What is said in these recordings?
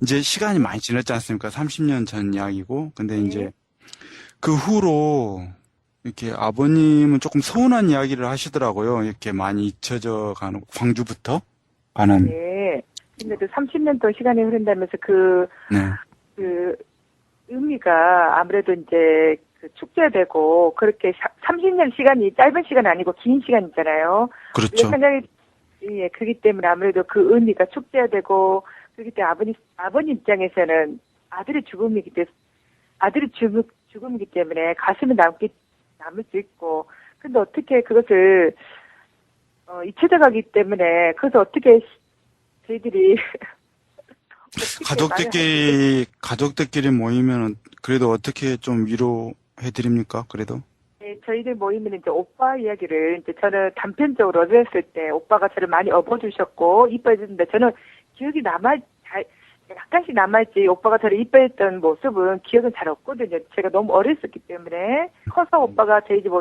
이제 시간이 많이 지났지 않습니까? 30년 전 이야기고. 근데 네. 이제 그 후로 이렇게 아버님은 조금 서운한 이야기를 하시더라고요. 이렇게 많이 잊혀져 가는, 광주부터 가는. 네. 근데도 30년 동안 시간이 흐른다면서 네. 그 의미가 아무래도 이제 그 축제되고 그렇게 30년 시간이 짧은 시간 아니고 긴 시간이잖아요. 우리가 그렇죠. 생각이 예, 그렇기 때문에 아무래도 그 의미가 축제되고 그렇기 때문에 아버님 입장에서는 아들의 죽음이기 때문에 아들의 죽음이기 때문에 가슴에 남을 수 있고 근데 어떻게 그것을 잊혀져 가기 때문에 그것을 어떻게 저희들이 어떻게 말을 할 수 있겠어요? 가족들끼리 모이면 그래도 어떻게 좀 위로해 드립니까? 그래도? 네, 저희들 모이면 이제 오빠 이야기를 이제 저는 단편적으로 어렸을 때 오빠가 저를 많이 업어주셨고 이뻐해줬는데 저는 기억이 약간씩 남아있지 오빠가 저를 이뻐했던 모습은 기억은 잘 없거든요. 제가 너무 어렸었기 때문에 커서 오빠가 저희 집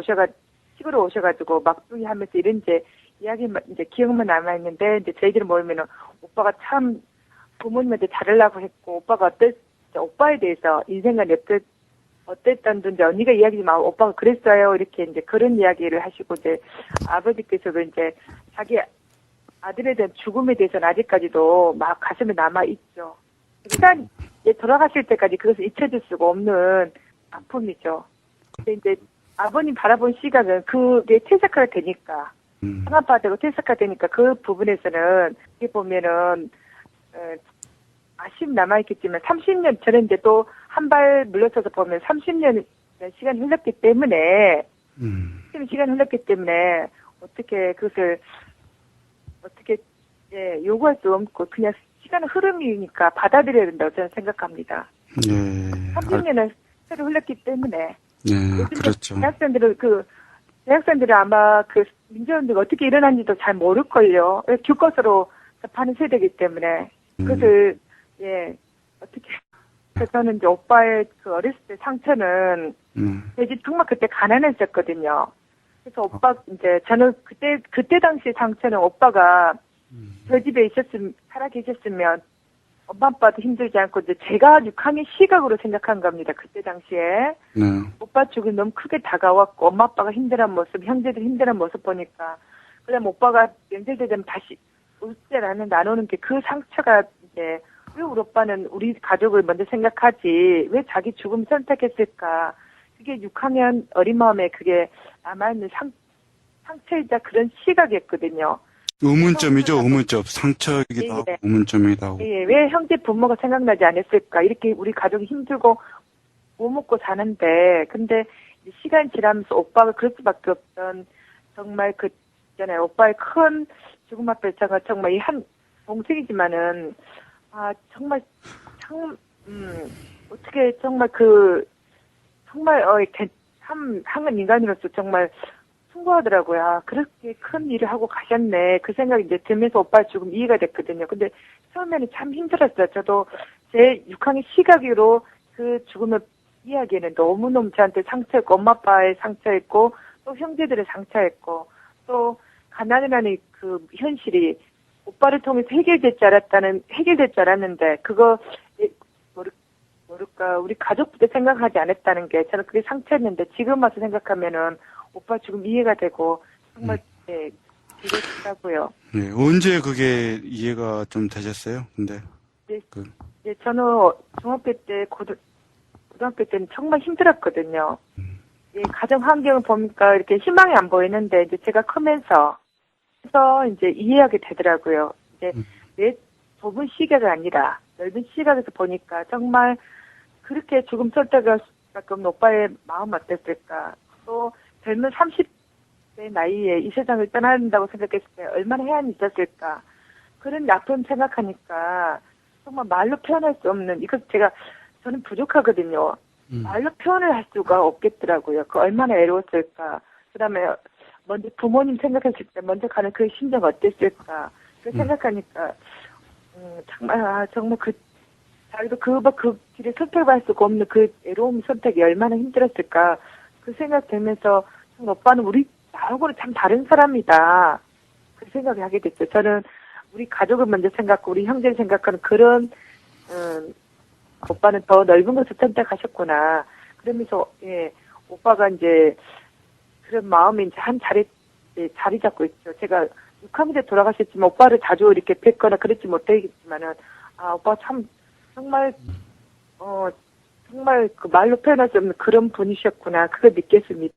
시골에 오셔가지고 막둥이 하면서 이런 이제 이야기만 이제 기억만 남아있는데 이제 저희들 모이면은 오빠가 참 부모님한테 잘하려고 했고 오빠가 오빠에 대해서 인생관이 어땠던지 언니가 이야기 좀 하고 오빠가 그랬어요. 이렇게 이제 그런 이야기를 하시고 이제 아버지께서도 이제 자기 아들에 대한 죽음에 대해서는 아직까지도 막 가슴에 남아 있죠. 시간 돌아가실 때까지 그것을 잊혀질 수가 없는 아픔이죠. 근데 이제 아버님 바라본 시각은 그게 퇴색화가 되니까 상한파되고 퇴색화 되니까 그 부분에서는 이게 보면은 아쉬움 남아있겠지만 30년 전에 이제 또 한 발 물러서서 보면 30년 시간이 흘렀기 때문에 시간이 흘렀기 때문에 어떻게 그것을 어떻게 요구할 수 없고 그냥 시간의 흐름이니까 받아들여야 된다고 저는 생각합니다. 네. 30년은 새로 흘렀기 때문에 네, 요즘 그렇죠. 대학생들은 아마 그 민주화운동이 어떻게 일어났는지도 잘 모를걸요. 교과서로 접하는 세대이기 때문에 그것을 어떻게 그래서 저는 이제 오빠의 그 어렸을 때 상처는 제 집 정말 그때 가난했었거든요. 그래서 오빠 이제 저는 그때 당시 상처는 오빠가 저 집에 살아 계셨으면 엄마 아빠도 힘들지 않고 이제 제가 육학의 시각으로 생각한 겁니다. 그때 당시에 네. 오빠 죽이 너무 크게 다가왔고 엄마 아빠가 힘들어한 모습, 형제들 힘들어한 모습 보니까 그다음 오빠가 명절 되면 다시 울제라는 나누는 게 그 상처가 이제 왜 우리 오빠는 우리 가족을 먼저 생각하지 왜 자기 죽음 선택했을까? 그게 6학년 어린 마음에 그게 남아있는 상처이자 그런 시각이었거든요. 의문점이죠, 의문점. 상처이기도 하고, 예, 의문점이기도 하고. 왜 형제 부모가 생각나지 않았을까? 이렇게 우리 가족이 힘들고 못 먹고 사는데, 근데 시간 지나면서 오빠가 그럴 수밖에 없던, 정말 있잖아요. 오빠의 큰 죽음 앞에 제가 정말 이 한 동생이지만은, 정말, 어떻게 정말 참, 한국 인간으로서 정말 숭고하더라고요. 그렇게 큰 일을 하고 가셨네. 그 생각이 이제 들면서 오빠 죽음 이해가 됐거든요. 근데 처음에는 참 힘들었어요. 저도 제 6학년 시각으로 그 죽음을 이야기에는 너무너무 저한테 상처였고, 엄마 아빠의 상처였고, 또 형제들의 상처였고, 또 가난이라는 그 현실이 오빠를 통해서 해결될 줄 알았는데, 그거, 모를까, 우리 가족부터 생각하지 않았다는 게 저는 그게 상처였는데, 지금 와서 생각하면은 오빠 죽음 이해가 되고, 정말, 그렇다고요. 네, 언제 그게 이해가 좀 되셨어요? 근데, 저는 중학교 때, 고등학교 때는 정말 힘들었거든요. 가정 환경을 보니까 이렇게 희망이 안 보이는데, 이제 제가 크면서, 그래서 이제 이해하게 되더라고요. 이제 내 좁은 시각이 아니라 넓은 시각에서 보니까 정말 그렇게 죽음 선택할 수밖에 없는 오빠의 마음 어땠을까. 또 젊은 30대 나이에 이 세상을 떠나야 된다고 생각했을 때 얼마나 해안이 있었을까. 그런 아픔 생각하니까 정말 말로 표현할 수 없는, 저는 부족하거든요. 말로 표현을 할 수가 없겠더라고요. 그 얼마나 애로웠을까. 그 다음에 먼저 부모님 생각했을 때 먼저 가는 그 심정 어땠을까. 그 생각하니까, 정말 자기도 그 길에 선택할 수가 없는 그 애로움 선택이 얼마나 힘들었을까. 그 생각 들면서, 오빠는 나하고는 참 다른 사람이다. 그 생각을 하게 됐죠. 저는 우리 가족을 먼저 생각하고 우리 형제를 생각하는 그런 오빠는 더 넓은 것을 선택하셨구나. 그러면서, 예, 오빠가 이제 그런 마음이 이제 자리 잡고 있죠. 제가 6학년 때 돌아가셨지만 오빠를 자주 이렇게 뵙거나 그랬지 못하겠지만은, 아, 오빠 참, 정말, 정말 그 말로 표현할 수 없는 그런 분이셨구나. 그걸 느꼈습니다.